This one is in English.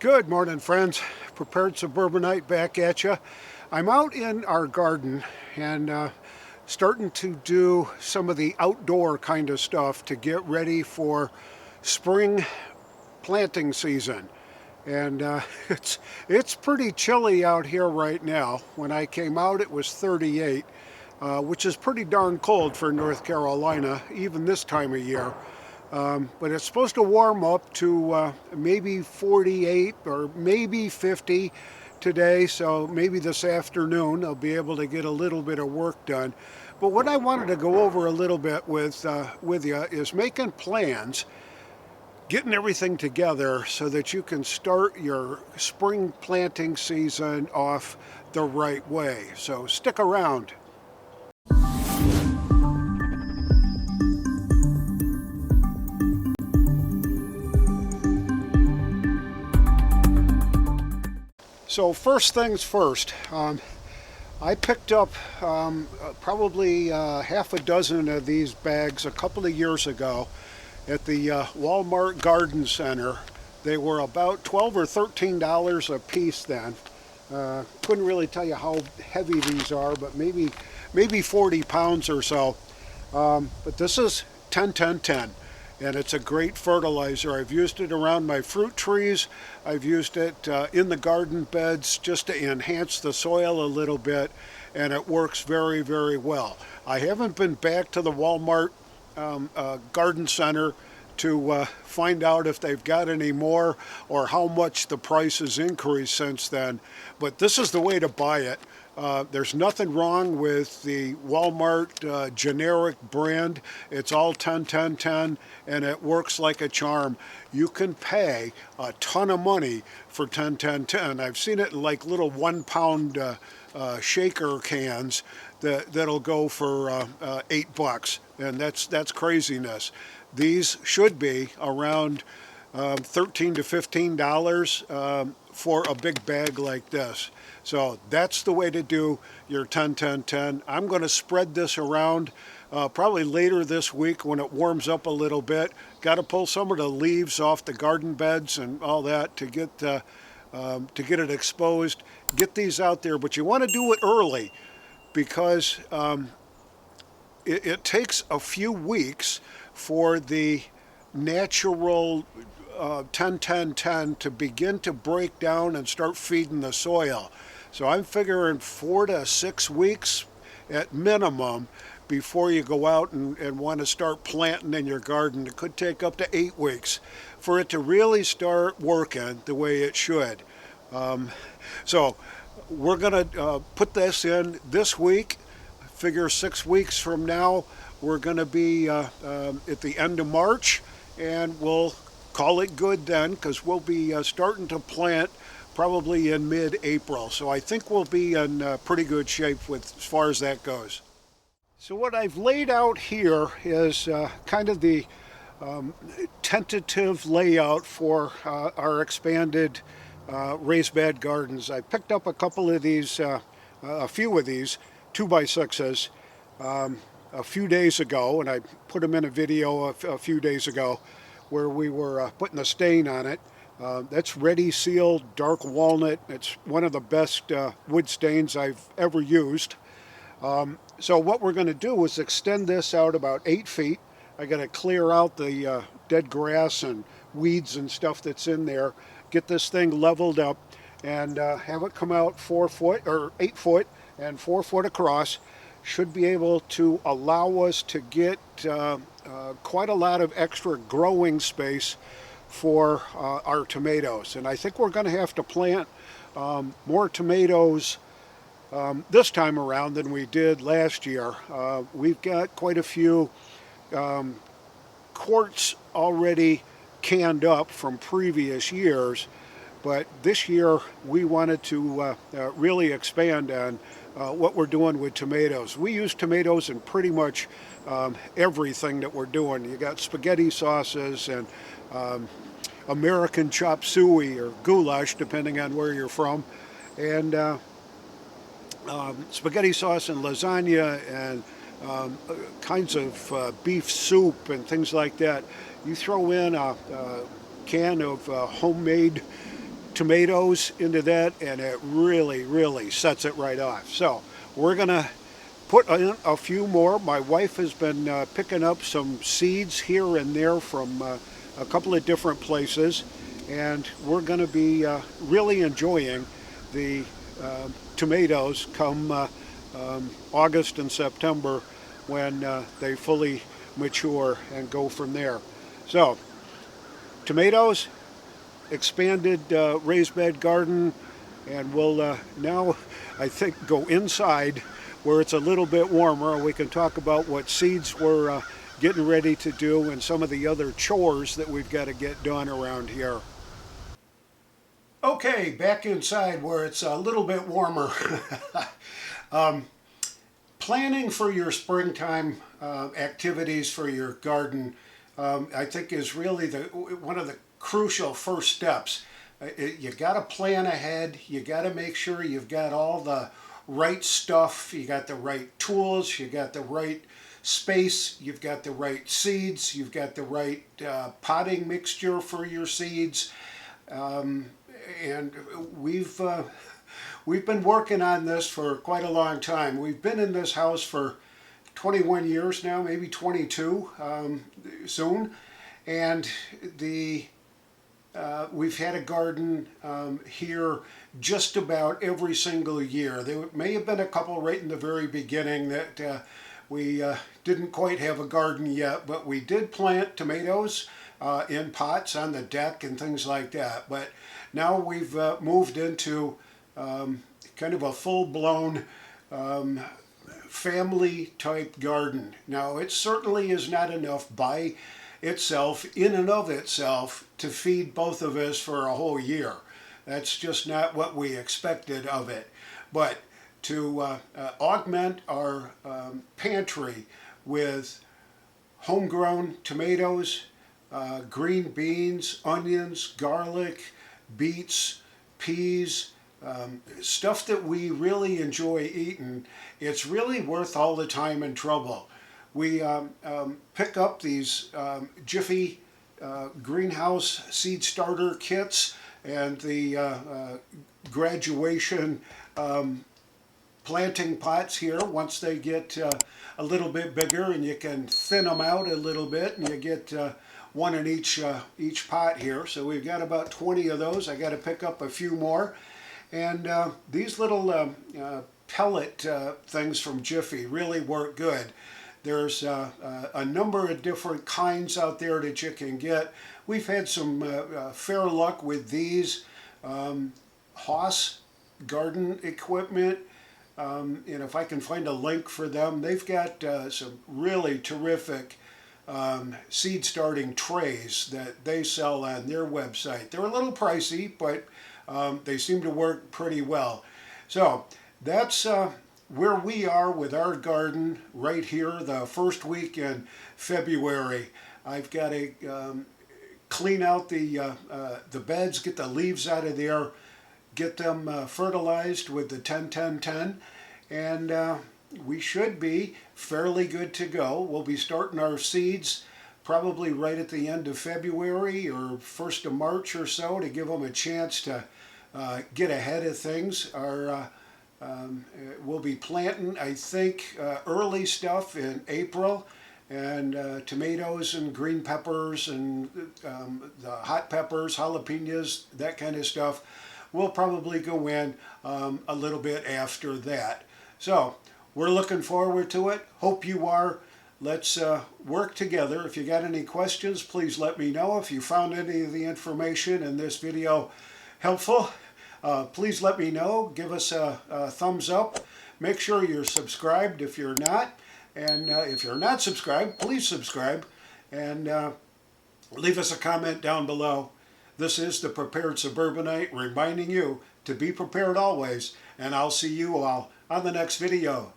Good morning, friends. Prepared Suburbanite back at you. I'm out in our garden and starting to do some of the outdoor kind of stuff to get ready for spring planting season. And it's pretty chilly out here right now. When I came out, it was 38, which is pretty darn cold for North Carolina, even this time of year. But it's supposed to warm up to maybe 48 or maybe 50 today, so maybe this afternoon I'll be able to get a little bit of work done. But what I wanted to go over a little bit with you is making plans, getting everything together so that you can start your spring planting season off the right way. So stick around. So first things first, I picked up probably half a dozen of these bags a couple of years ago at the Walmart Garden Center. They were about $12 or $13 a piece then. Couldn't really tell you how heavy these are, but maybe 40 pounds or so. But this is 10-10-10. And it's a great fertilizer. I've used it around my fruit trees. I've used it in the garden beds just to enhance the soil a little bit, and it works very, very well. I haven't been back to the Walmart Garden Center to find out if they've got any more or how much the price has increased since then, but this is the way to buy it. There's nothing wrong with the Walmart generic brand. It's all 10-10-10 and it works like a charm. You can pay a ton of money for 10-10-10. I've seen it in like little 1 pound shaker cans that'll go for $8, and that's craziness. These should be around $13 to $15 for a big bag like this. So that's the way to do your 10-10-10. I'm going to spread this around probably later this week when it warms up a little bit. Got to pull some of the leaves off the garden beds and all that to get it exposed. Get these out there, but you want to do it early because it takes a few weeks for the natural 10-10-10 to begin to break down and start feeding the soil. So I'm figuring 4 to 6 weeks at minimum before you go out and want to start planting in your garden. It could take up to 8 weeks for it to really start working the way it should. So we're going to put this in this week. Figure 6 weeks from now we're going to be at the end of March, and we'll call it good then, because we'll be starting to plant probably in mid-April. So I think we'll be in pretty good shape with as far as that goes. So what I've laid out here is kind of the tentative layout for our expanded raised bed gardens. I picked up a couple of these, a few of these 2x6s a few days ago, and I put them in a video a few days ago where we were putting a stain on it. That's ready sealed dark walnut. It's one of the best wood stains I've ever used. So what we're going to do is extend this out about 8 feet. I got to clear out the dead grass and weeds and stuff that's in there, get this thing leveled up, and have it come out 4 foot or 8 foot and 4 foot across. Should be able to allow us to get quite a lot of extra growing space for our tomatoes. And I think we're going to have to plant more tomatoes this time around than we did last year. We've got quite a few quarts already canned up from previous years, but this year we wanted to really expand on what we're doing with tomatoes. We use tomatoes in pretty much everything that we're doing. You got spaghetti sauces and American chop suey or goulash, depending on where you're from, and spaghetti sauce and lasagna and kinds of beef soup and things like that. You throw in a can of homemade tomatoes into that, and it really sets it right off. So we're gonna put in a few more. My wife has been picking up some seeds here and there from a couple of different places, and we're going to be really enjoying the tomatoes come August and September when they fully mature and go from there. So tomatoes, expanded raised bed garden, and we'll now, I think, go inside where it's a little bit warmer. We can talk about what seeds we're getting ready to do and some of the other chores that we've got to get done around here. Okay, back inside where it's a little bit warmer. Planning for your springtime activities for your garden, I think, is really one of the crucial first steps. You got to plan ahead. You got to make sure you've got all the right stuff. You got the right tools. You got the right space. You've got the right seeds. You've got the right potting mixture for your seeds. And we've been working on this for quite a long time. We've been in this house for 21 years now, maybe 22 soon, and we've had a garden here just about every single year. There may have been a couple right in the very beginning that we didn't quite have a garden yet, but we did plant tomatoes in pots on the deck and things like that. But now we've moved into kind of a full-blown family type garden. Now, it certainly is not enough by itself, in and of itself, to feed both of us for a whole year. That's just not what we expected of it. But to augment our pantry with homegrown tomatoes, green beans, onions, garlic, beets, peas, stuff that we really enjoy eating, it's really worth all the time and trouble. We pick up these Jiffy greenhouse seed starter kits and the graduation planting pots here. Once they get a little bit bigger, and you can thin them out a little bit, and you get one in each pot here. So we've got about 20 of those. I got to pick up a few more. And these little pellet things from Jiffy really work good. There's a number of different kinds out there that you can get. We've had some fair luck with these. Haas garden equipment, and if I can find a link for them, they've got some really terrific seed starting trays that they sell on their website. They're a little pricey, but they seem to work pretty well. So that's where we are with our garden right here the first week in February. I've got to clean out the beds, get the leaves out of there, get them fertilized with the 10-10-10, and we should be fairly good to go. We'll be starting our seeds probably right at the end of February or 1st of March or so to give them a chance to get ahead of things. We'll be planting, I think, early stuff in April, and tomatoes and green peppers and the hot peppers, jalapenos, that kind of stuff will probably go in a little bit after that. So we're looking forward to it. Hope you are. Let's work together. If you got any questions, please let me know. If you found any of the information in this video helpful, please let me know. Give us a thumbs up. Make sure you're subscribed if you're not. And if you're not subscribed, please subscribe. And leave us a comment down below. This is the Prepared Suburbanite reminding you to be prepared always. And I'll see you all on the next video.